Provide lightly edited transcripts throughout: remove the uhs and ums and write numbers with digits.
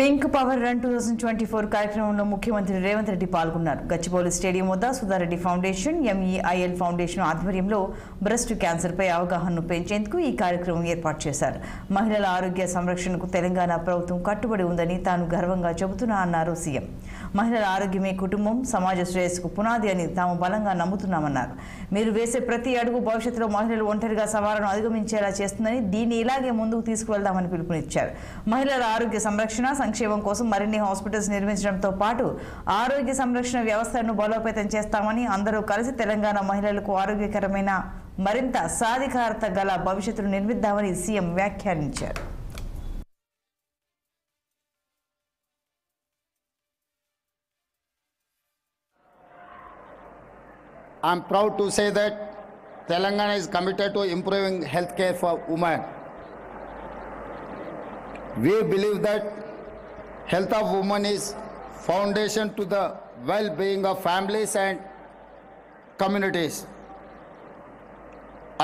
Pink power run 2024 కార్యక్రమంలో ముఖ్యమంత్రి రేవంత్ రెడ్డి పాల్గొన్నారు. గచ్చిబౌలి స్టేడియం వద్ద సుధారెడ్డి ఫౌండేషన్, ఎంఈఐఎల్ ఫౌండేషన్ ఆధ్వర్యంలో బ్రెస్ట్ క్యాన్సర్పై అవగాహనను పెంచేందుకు ఈ కార్యక్రమం ఏర్పాటు చేశారు. మహిళల ఆరోగ్య సంరక్షణకు తెలంగాణ ప్రభుత్వం కట్టుబడి ఉందని తాను గర్వంగా చెబుతున్నా అన్నారు సీఎం. మహిళల ఆరోగ్యమే కుటుంబం, సమాజ శ్రేయస్సుకు పునాది అని తాము బలంగా నమ్ముతున్నామన్నారు. మీరు వేసే ప్రతి అడుగు భవిష్యత్తులో మహిళలు ఒంటరిగా సవాళ్లను అధిగమించేలా చేస్తుందని, దీన్ని ఇలాగే ముందుకు తీసుకువెళ్దామని పిలుపునిచ్చారు. మహిళల ఆరోగ్య సంరక్షణ, సంక్షేమం కోసం మరిన్ని హాస్పిటల్స్ నిర్మించడంతో పాటు ఆరోగ్య సంరక్షణ వ్యవస్థను బలోపేతం చేస్తామని, అందరూ కలిసి తెలంగాణ మహిళలకు ఆరోగ్యకరమైన మరింత సాధికారత గల భవిష్యత్తును నిర్మిద్దామని సీఎం వ్యాఖ్యానించారు. I'm proud to say that Telangana is committed to improving healthcare for women. We believe that health of women is foundation to the well-being of families and communities.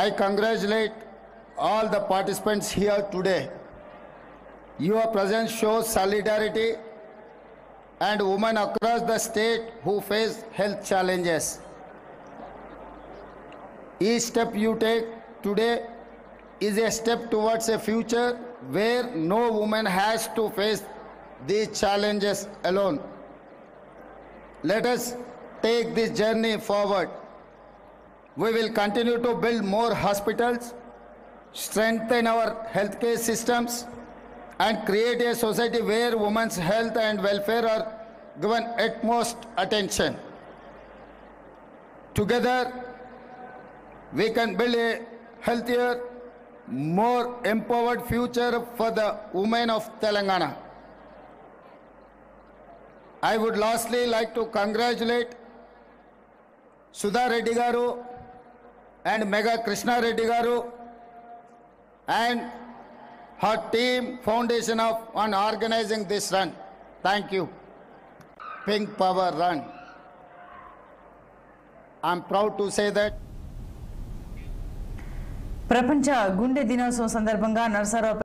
I congratulate all the participants here today. Your presence shows solidarity and women across the state who face health challenges. Each step you take today is a step towards a future where no woman has to face these challenges alone. Let us take this journey forward. We will continue to build more hospitals, strengthen our healthcare systems, and create a society where women's health and welfare are given utmost attention. Together, we can build a healthier, more empowered future for the women of Telangana. I would lastly like to congratulate Sudha Reddy Garu and Mega Krishna Reddy Garu and her team foundation on organizing this run. Thank you. Pink Power Run. I'm proud to say that ప్రపంచ గుండె దినోత్సవం సందర్భంగా నర్సారావు